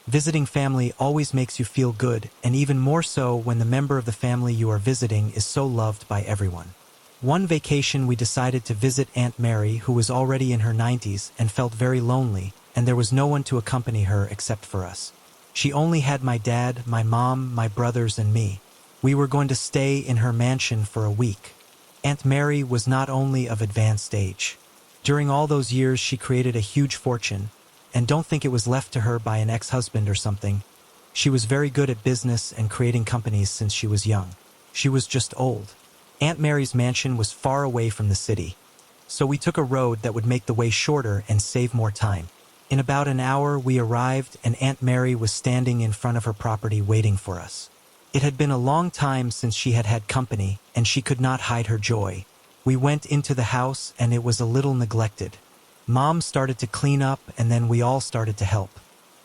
Visiting family always makes you feel good, and even more so when the member of the family you are visiting is so loved by everyone. One vacation we decided to visit Aunt Mary, who was already in her 90s and felt very lonely, and there was no one to accompany her except for us. She only had my dad, my mom, my brothers, and me. We were going to stay in her mansion for a week. Aunt Mary was not only of advanced age. During all those years she created a huge fortune, and don't think it was left to her by an ex-husband or something. She was very good at business and creating companies since she was young. She was just old. Aunt Mary's mansion was far away from the city, so we took a road that would make the way shorter and save more time. In about an hour we arrived, and Aunt Mary was standing in front of her property waiting for us. It had been a long time since she had had company, and she could not hide her joy. We went into the house, and it was a little neglected. Mom started to clean up, and then we all started to help.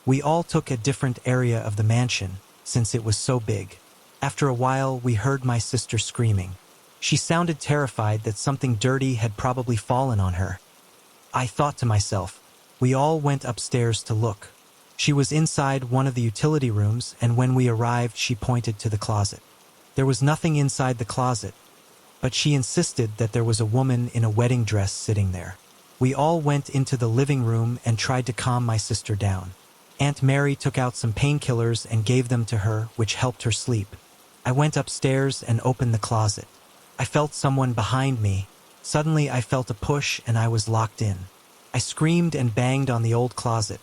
We all took a different area of the mansion, since it was so big. After a while, we heard my sister screaming. She sounded terrified that something dirty had probably fallen on her. I thought to myself. We all went upstairs to look. She was inside one of the utility rooms, and when we arrived, she pointed to the closet. There was nothing inside the closet, but she insisted that there was a woman in a wedding dress sitting there. We all went into the living room and tried to calm my sister down. Aunt Mary took out some painkillers and gave them to her, which helped her sleep. I went upstairs and opened the closet. I felt someone behind me. Suddenly I felt a push and I was locked in. I screamed and banged on the old closet,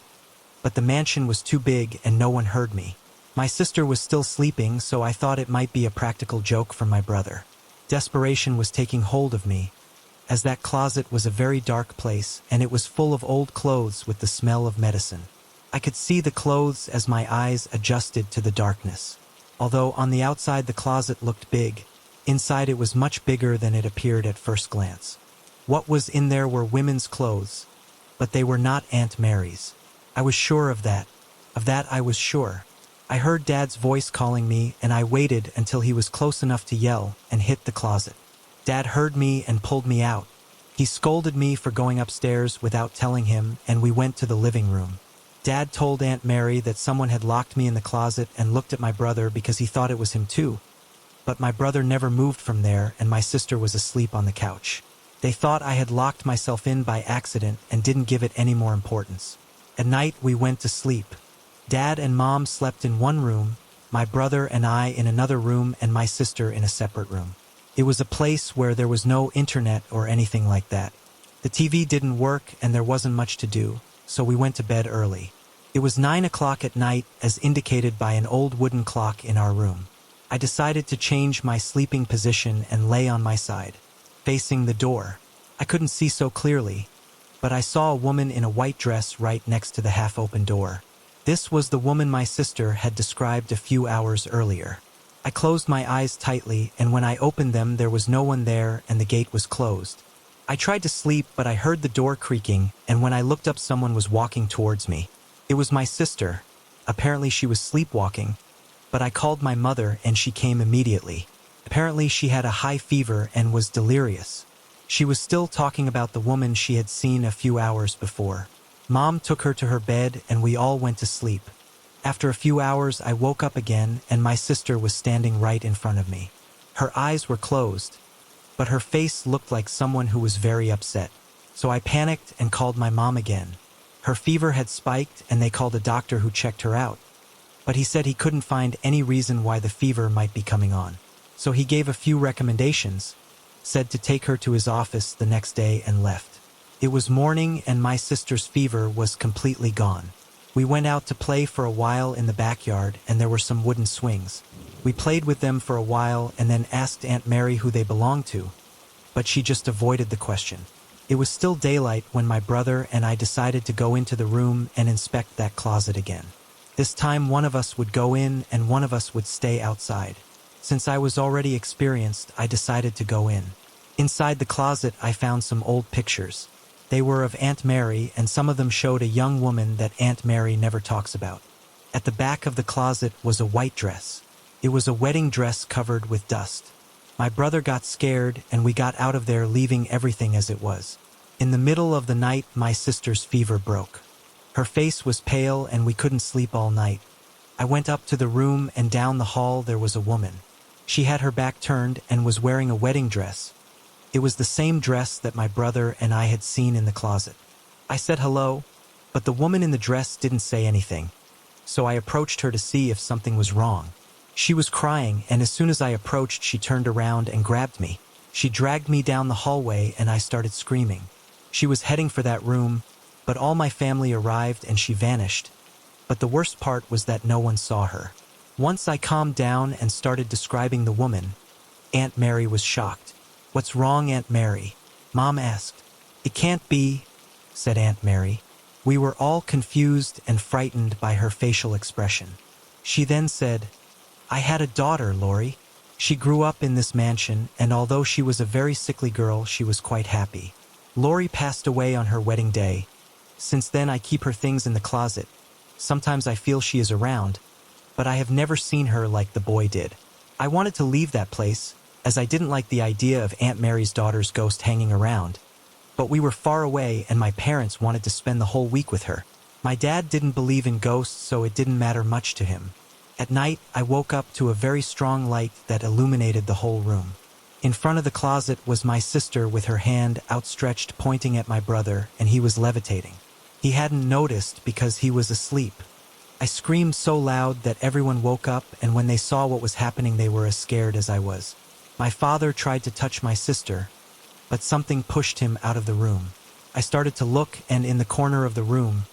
but the mansion was too big and no one heard me. My sister was still sleeping, so I thought it might be a practical joke from my brother. Desperation was taking hold of me, as that closet was a very dark place and it was full of old clothes with the smell of medicine. I could see the clothes as my eyes adjusted to the darkness. Although on the outside the closet looked big, inside it was much bigger than it appeared at first glance. What was in there were women's clothes, but they were not Aunt Mary's. I was sure of that. Of that I was sure. I heard Dad's voice calling me, and I waited until he was close enough to yell and hit the closet. Dad heard me and pulled me out. He scolded me for going upstairs without telling him, and we went to the living room. Dad told Aunt Mary that someone had locked me in the closet and looked at my brother because he thought it was him too. But my brother never moved from there, and my sister was asleep on the couch. They thought I had locked myself in by accident and didn't give it any more importance. At night, we went to sleep. Dad and Mom slept in one room, my brother and I in another room, and my sister in a separate room. It was a place where there was no internet or anything like that. The TV didn't work and there wasn't much to do, so we went to bed early. It was 9 o'clock at night, as indicated by an old wooden clock in our room. I decided to change my sleeping position and lay on my side, facing the door. I couldn't see so clearly, but I saw a woman in a white dress right next to the half-open door. This was the woman my sister had described a few hours earlier. I closed my eyes tightly, and when I opened them, there was no one there and the gate was closed. I tried to sleep, but I heard the door creaking, and when I looked up, someone was walking towards me. It was my sister. Apparently she was sleepwalking, but I called my mother and she came immediately. Apparently she had a high fever and was delirious. She was still talking about the woman she had seen a few hours before. Mom took her to her bed and we all went to sleep. After a few hours, I woke up again and my sister was standing right in front of me. Her eyes were closed, but her face looked like someone who was very upset. So I panicked and called my mom again. Her fever had spiked and they called a doctor who checked her out, but he said he couldn't find any reason why the fever might be coming on. So he gave a few recommendations, said to take her to his office the next day, and left. It was morning and my sister's fever was completely gone. We went out to play for a while in the backyard and there were some wooden swings. We played with them for a while and then asked Aunt Mary who they belonged to, but she just avoided the question. It was still daylight when my brother and I decided to go into the room and inspect that closet again. This time one of us would go in and one of us would stay outside. Since I was already experienced, I decided to go in. Inside the closet, I found some old pictures. They were of Aunt Mary, and some of them showed a young woman that Aunt Mary never talks about. At the back of the closet was a white dress. It was a wedding dress covered with dust. My brother got scared, and we got out of there, leaving everything as it was. In the middle of the night, my sister's fever broke. Her face was pale and we couldn't sleep all night. I went up to the room and down the hall there was a woman. She had her back turned and was wearing a wedding dress. It was the same dress that my brother and I had seen in the closet. I said hello, but the woman in the dress didn't say anything. So I approached her to see if something was wrong. She was crying, and as soon as I approached, she turned around and grabbed me. She dragged me down the hallway and I started screaming. She was heading for that room, but all my family arrived and she vanished. But the worst part was that no one saw her. Once I calmed down and started describing the woman, Aunt Mary was shocked. "What's wrong, Aunt Mary?" Mom asked. "It can't be," said Aunt Mary. We were all confused and frightened by her facial expression. She then said, "I had a daughter, Lori. She grew up in this mansion, and although she was a very sickly girl, she was quite happy. Lori passed away on her wedding day. Since then I keep her things in the closet. Sometimes I feel she is around, but I have never seen her like the boy did." I wanted to leave that place, as I didn't like the idea of Aunt Mary's daughter's ghost hanging around. But we were far away and my parents wanted to spend the whole week with her. My dad didn't believe in ghosts, so it didn't matter much to him. At night, I woke up to a very strong light that illuminated the whole room. In front of the closet was my sister with her hand outstretched pointing at my brother, and he was levitating. He hadn't noticed because he was asleep. I screamed so loud that everyone woke up, and when they saw what was happening they were as scared as I was. My father tried to touch my sister, but something pushed him out of the room. I started to look, and in the corner of the room,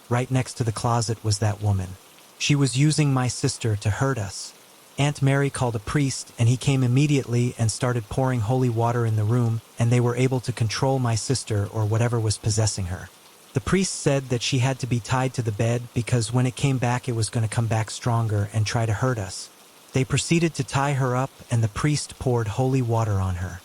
right next to the closet, was that woman. She was using my sister to hurt us. Aunt Mary called a priest, and he came immediately and started pouring holy water in the room, and they were able to control my sister or whatever was possessing her. The priest said that she had to be tied to the bed because when it came back it was going to come back stronger and try to hurt us. They proceeded to tie her up, and the priest poured holy water on her.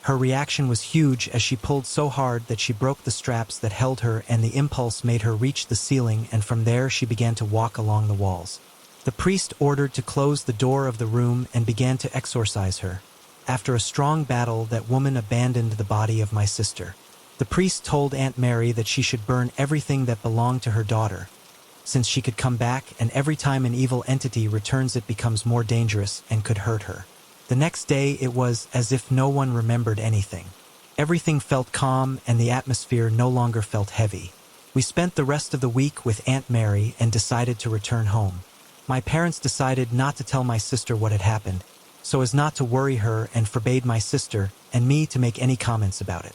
Her reaction was huge as she pulled so hard that she broke the straps that held her, and the impulse made her reach the ceiling, and from there she began to walk along the walls. The priest ordered to close the door of the room and began to exorcise her. After a strong battle, that woman abandoned the body of my sister. The priest told Aunt Mary that she should burn everything that belonged to her daughter, since she could come back, and every time an evil entity returns it becomes more dangerous and could hurt her. The next day it was as if no one remembered anything. Everything felt calm and the atmosphere no longer felt heavy. We spent the rest of the week with Aunt Mary and decided to return home. My parents decided not to tell my sister what had happened, so as not to worry her, and forbade my sister and me to make any comments about it.